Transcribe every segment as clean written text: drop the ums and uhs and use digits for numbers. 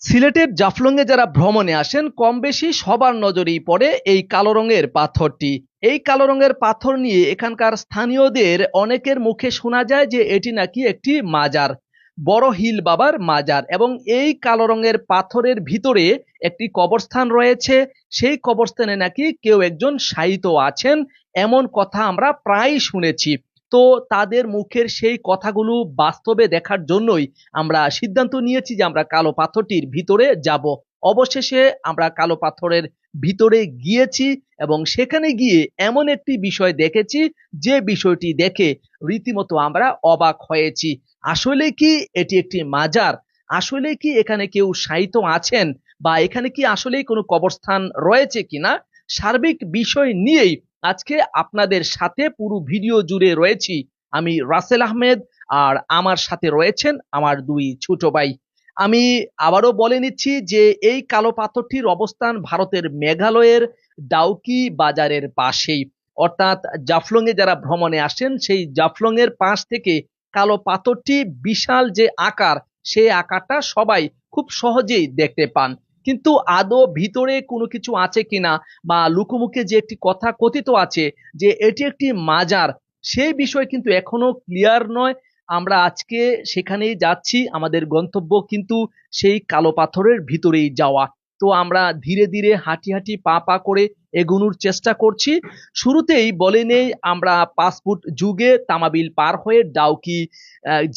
সিলেটের জাফলংয়ে যারা ভ্রমণে আসেন কম বেশি সবার নজরেই পড়ে এই কালো রঙের পাথরটি। এই কালো রঙের পাথর নিয়ে এখানকার স্থানীয়দের অনেকের মুখে শোনা যায় যে এটি নাকি একটি মাজার, বড় হিল বাবার মাজার। এবং এই কালো রঙের পাথরের ভিতরে একটি কবরস্থান রয়েছে। সেই কবরস্থানে নাকি কেউ একজন শায়িত আছেন, এমন কথা আমরা প্রায় শুনেছি। তো তাদের মুখের সেই কথাগুলো বাস্তবে দেখার জন্যই আমরা সিদ্ধান্ত নিয়েছি যে আমরা কালো পাথরটির ভিতরে যাব। অবশেষে আমরা কালো পাথরের ভিতরে গিয়েছি এবং সেখানে গিয়ে এমন একটি বিষয় দেখেছি যে বিষয়টি দেখে রীতিমতো আমরা অবাক হয়েছি। আসলে কি এটি একটি মাজার? আসলে কি এখানে কেউ শায়িত আছেন, বা এখানে কি আসলেই কোনো কবরস্থান রয়েছে কিনা, সার্বিক বিষয় নিয়েই আজকে আপনাদের সাথে পুরো ভিডিও জুড়ে রয়েছি আমি রাসেল আহমেদ, আর আমার সাথে রয়েছেন আমার দুই ছোট ভাই। আমি আবারও বলে নিচ্ছি যে এই কালো পাথরটির অবস্থান ভারতের মেঘালয়ের ডাউকি বাজারের পাশেই, অর্থাৎ জাফলং এ যারা ভ্রমণে আসেন সেই জাফলং এর পাশ থেকে কালো পাথরটি বিশাল যে আকার, সেই আকারটা সবাই খুব সহজেই দেখতে পান। কিন্তু আদৌ ভিতরে কোনো কিছু আছে কিনা, বা লুকোমুখে যে একটি কথা কথিত আছে যে এটি একটি মাজার, সেই বিষয় কিন্তু এখনো ক্লিয়ার নয়। আমরা আজকে সেখানেই যাচ্ছি, আমাদের গন্তব্য কিন্তু সেই কালো পাথরের ভিতরেই যাওয়া। তো আমরা ধীরে ধীরে হাঁটি হাঁটি পা পা করে এগোনোর চেষ্টা করছি। শুরুতেই বলে নেই, আমরা পাসপোর্ট যুগে তামাবিল পার হয়ে ডাউকি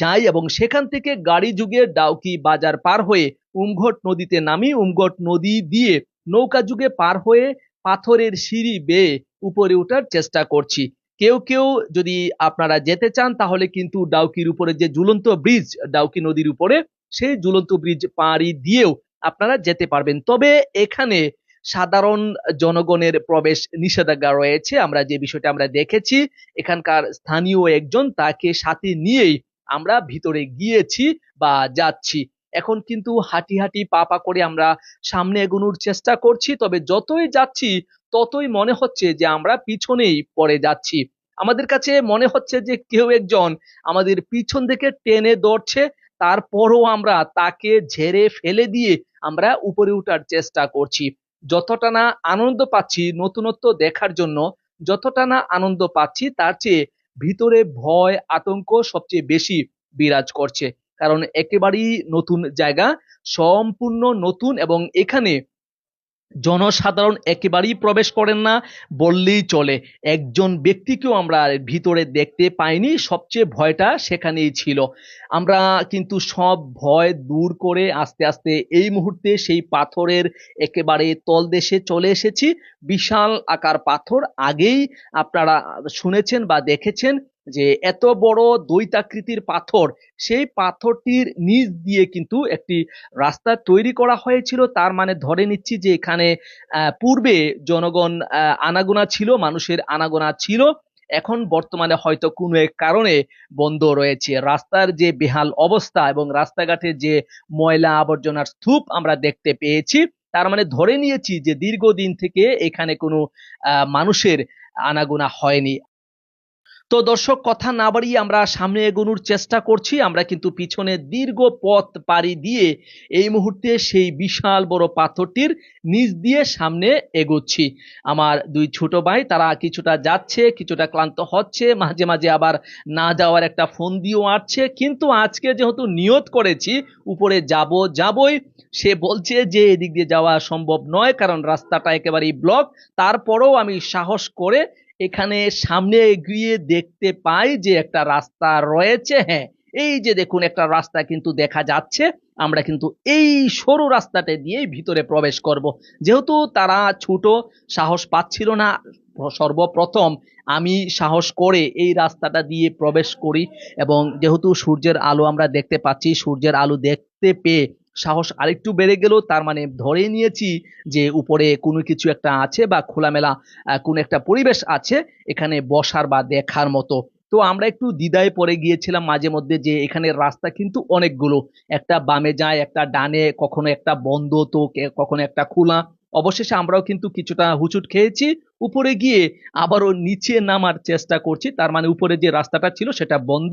যাই এবং সেখান থেকে গাড়ি যুগে ডাউকি বাজার পার হয়ে উমঘট নদীতে নামি। উমঘট নদী দিয়ে নৌকা যুগে পার হয়ে পাথরের সিঁড়ি বেয়ে উপরে ওঠার চেষ্টা করছি। কেউ কেউ যদি আপনারা যেতে চান তাহলে কিন্তু ডাউকির উপরে যে ঝুলন্ত ব্রিজ, ডাউকি নদীর উপরে, সেই ঝুলন্ত ব্রিজ পাড়ি দিয়েও আপনারা যেতে পারবেন। তবে এখানে সাধারণ জনগণের প্রবেশ নিষেধাজ্ঞা রয়েছে। আমরা যে বিষয়টা আমরা দেখেছি, এখানকার স্থানীয় একজন তাকে সাথে নিয়েই আমরা ভিতরে গিয়েছি বা যাচ্ছি। এখন কিন্তু হাঁটি হাঁটি পা পা করে আমরা সামনে এগোনোর চেষ্টা করছি। তবে যতই যাচ্ছি ততই মনে হচ্ছে যে আমরা পিছনেই পড়ে যাচ্ছি। আমাদের কাছে মনে হচ্ছে যে কেউ একজন আমাদের পিছন থেকে টেনে ধরছে, তারপরও আমরা তাকে ঝেড়ে ফেলে দিয়ে আমরা উপরে উঠার চেষ্টা করছি। যতটা না আনন্দ পাচ্ছি নতুনত্ব দেখার জন্য, যতটা না আনন্দ পাচ্ছি তার চেয়ে ভিতরে ভয় আতঙ্ক সবচেয়ে বেশি বিরাজ করছে। কারণ একেবারেই নতুন জায়গা, সম্পূর্ণ নতুন, এবং এখানে জনসাধারণ একেবারেই প্রবেশ করেন না বললেই চলে। একজন ব্যক্তিকেও আমরা ভিতরে দেখতে পাইনি। সবচেয়ে ভয়টা সেখানেই ছিল। আমরা কিন্তু সব ভয় দূর করে আস্তে আস্তে এই মুহূর্তে সেই পাথরের একেবারে তলদেশে চলে এসেছি। বিশাল আকার পাথর, আগেই আপনারা শুনেছেন বা দেখেছেন যে এত বড় দৈত্যাকৃতির পাথর, সেই পাথরটির নিচ দিয়ে কিন্তু একটি রাস্তা তৈরি করা হয়েছিল। তার মানে ধরে নিচ্ছি যে এখানে পূর্বে জনগণ আনাগোনা ছিল, মানুষের আনাগোনা ছিল। এখন বর্তমানে হয়তো কোনো এক কারণে বন্ধ রয়েছে। রাস্তার যে বেহাল অবস্থা এবং রাস্তাঘাটের যে ময়লা আবর্জনার স্তূপ আমরা দেখতে পেয়েছি, তার মানে ধরে নিয়েছি যে দীর্ঘদিন থেকে এখানে কোনো মানুষের আনাগোনা হয়নি। তো দর্শক, কথা না বাড়িয়ে আমরা সামনে এগোনোর চেষ্টা করছি। আমরা কিন্তু পিছনে দীর্ঘ পথ পাড়ি দিয়ে এই মুহূর্তে সেই বিশাল বড় পাথরটির নিচ দিয়ে সামনে এগোচ্ছি। আমার দুই ছোট ভাই তারা কিছুটা যাচ্ছে, কিছুটা ক্লান্ত হচ্ছে, মাঝে মাঝে আবার না যাওয়ার একটা ফোন দিয়েও আসছে। কিন্তু আজকে যেহেতু নিয়ত করেছি উপরে যাবই, সে বলছে যে এদিক দিয়ে যাওয়া সম্ভব নয় কারণ রাস্তাটা একেবারেই ব্লক। তারপরেও আমি সাহস করে এখানে সামনে এগিয়ে দেখতে পাই যে একটা রাস্তা রয়েছে। হ্যাঁ, এই যে দেখুন একটা রাস্তা কিন্তু দেখা যাচ্ছে। আমরা কিন্তু এই সরু রাস্তাটা দিয়ে ভিতরে প্রবেশ করব। যেহেতু তারা ছোট, সাহস পাচ্ছিল না, সর্বপ্রথম আমি সাহস করে এই রাস্তাটা দিয়ে প্রবেশ করি। এবং যেহেতু সূর্যের আলো আমরা দেখতে পাচ্ছি, সূর্যের আলো দেখতে পেয়ে সাহস আরেকটু বেড়ে গেল। তার মানে ধরে নিয়েছি যে উপরে কোনো কিছু একটা আছে বা খোলামেলা কোন একটা পরিবেশ আছে এখানে বসার বা দেখার মতো। তো আমরা একটু দ্বিধায় পড়ে গিয়েছিলাম মাঝে মধ্যে যে এখানে রাস্তা কিন্তু অনেকগুলো, একটা বামে যায়, একটা ডানে, কখনো একটা বন্ধ তো কখনো একটা খোলা। অবশেষে আমরাও কিন্তু কিছুটা হুচুট খেয়েছি, উপরে গিয়ে আবারও নিচে নামার চেষ্টা করছি। তার মানে উপরে যে রাস্তাটা ছিল সেটা বন্ধ,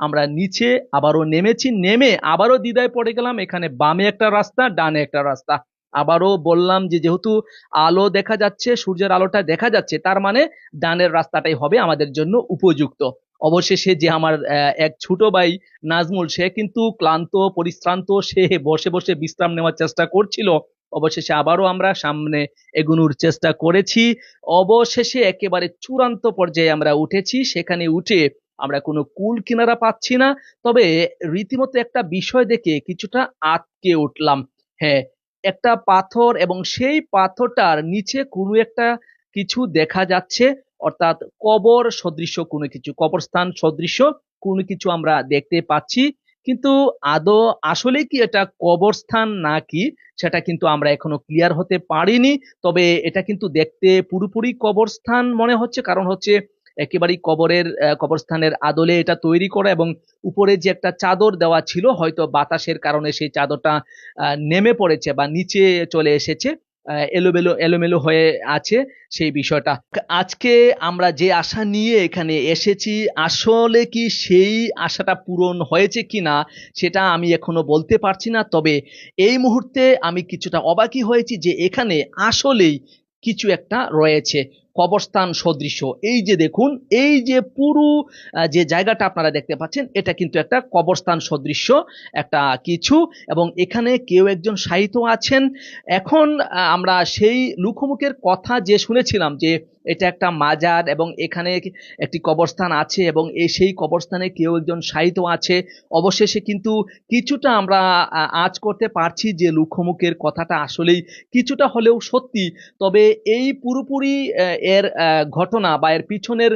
আমরা নিচে আবারও নেমেছি, নেমে আবারও দ্বিধায় পড়ে গেলাম, এখানে বামে একটা রাস্তা ডানে একটা রাস্তা। আবারও বললাম যে যেহেতু আলো দেখা যাচ্ছে, সূর্যের আলোটা দেখা যাচ্ছে, তার মানে ডানের রাস্তাটাই হবে আমাদের জন্য উপযুক্ত। অবশেষে যে আমার এক ছোট ভাই নাজমুল, সে কিন্তু ক্লান্ত পরিশ্রান্ত, সে বসে বসে বিশ্রাম নেওয়ার চেষ্টা করছিল। অবশেষে আবারও আমরা সামনে এগোনোর চেষ্টা করেছি। অবশেষে একেবারে চূড়ান্ত পর্যায়ে আমরা উঠেছি। সেখানে উঠে আমরা কোনো কুল কিনারা পাচ্ছি না, তবে রীতিমতো একটা বিষয় দেখে কিছুটা আটকে উঠলাম। হ্যাঁ, একটা পাথর, এবং সেই পাথরটার নিচে কোনো একটা কিছু দেখা যাচ্ছে, অর্থাৎ কবর সদৃশ কোনো কিছু, কবরস্থান সদৃশ কোনো কিছু আমরা দেখতে পাচ্ছি। কিন্তু আদৌ আসলে কি এটা কবরস্থান নাকি সেটা কিন্তু আমরা এখনো ক্লিয়ার হতে পারিনি। তবে এটা কিন্তু দেখতে পুরোপুরি কবরস্থান মনে হচ্ছে, কারণ হচ্ছে একেবারেই কবরস্থানের আদলে এটা তৈরি করা, এবং উপরে যে একটা চাদর দেওয়া ছিল, হয়তো বাতাসের কারণে সেই চাদরটা নেমে পড়েছে বা নিচে চলে এসেছে, এলোমেলো এলোমেলো হয়ে আছে সেই বিষয়টা। আজকে আমরা যে আশা নিয়ে এখানে এসেছি, আসলে কি সেই আশাটা পূরণ হয়েছে কিনা সেটা আমি এখনো বলতে পারছি না। তবে এই মুহূর্তে আমি কিছুটা অবাকই হয়েছি যে এখানে আসলেই কিছু একটা রয়েছে, কবরস্থান সদৃশ। এই যে দেখুন, এই যে পুরো যে জায়গাটা আপনারা দেখতে পাচ্ছেন, এটা কিন্তু একটা কবরস্থান সদৃশ একটা কিছু, এবং এখানে কেউ একজন শায়িত আছেন। এখন আমরা সেই লুকোমুখের কথা যে শুনেছিলাম যে এটা একটা মাজার এবং এখানে একটি কবরস্থান আছে, এবং সেই কবরস্থানে কেউ একজন শায়িত আছে। অবশেষে কিন্তু কিছুটা আমরা আঁচ করতে পারছি যে লুকোমুখের কথাটা আসলেই কিছুটা হলেও সত্যি। তবে এই পুরোপুরি এর ঘটনা বা এর পিছনের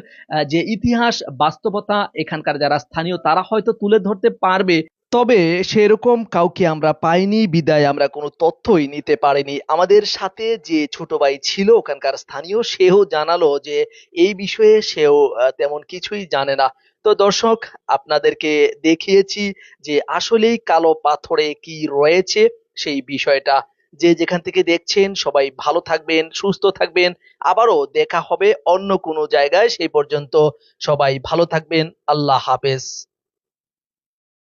যে ইতিহাস, বাস্তবতা এখানকার যারা স্থানীয় তারা হয়তো তুলে ধরতে পারবে। তবে সেরকম কাউকে আমরা পাইনি বিদায় আমরা কোনো তথ্যই নিতে পারিনি। আমাদের সাথে যে ছোট ভাই ছিল ওখানকার স্থানীয়, সেও জানালো যে এই বিষয়ে সেও তেমন কিছুই জানে না। তো দর্শক, আপনাদেরকে দেখিয়েছি যে আসলেই কালো পাথরে কি রয়েছে সেই বিষয়টা। যে যেখান থেকে দেখছেন সবাই ভালো থাকবেন, সুস্থ থাকবেন। আবারও দেখা হবে অন্য কোনো জায়গায়। সেই পর্যন্ত সবাই ভালো থাকবেন। আল্লাহ হাফেজ।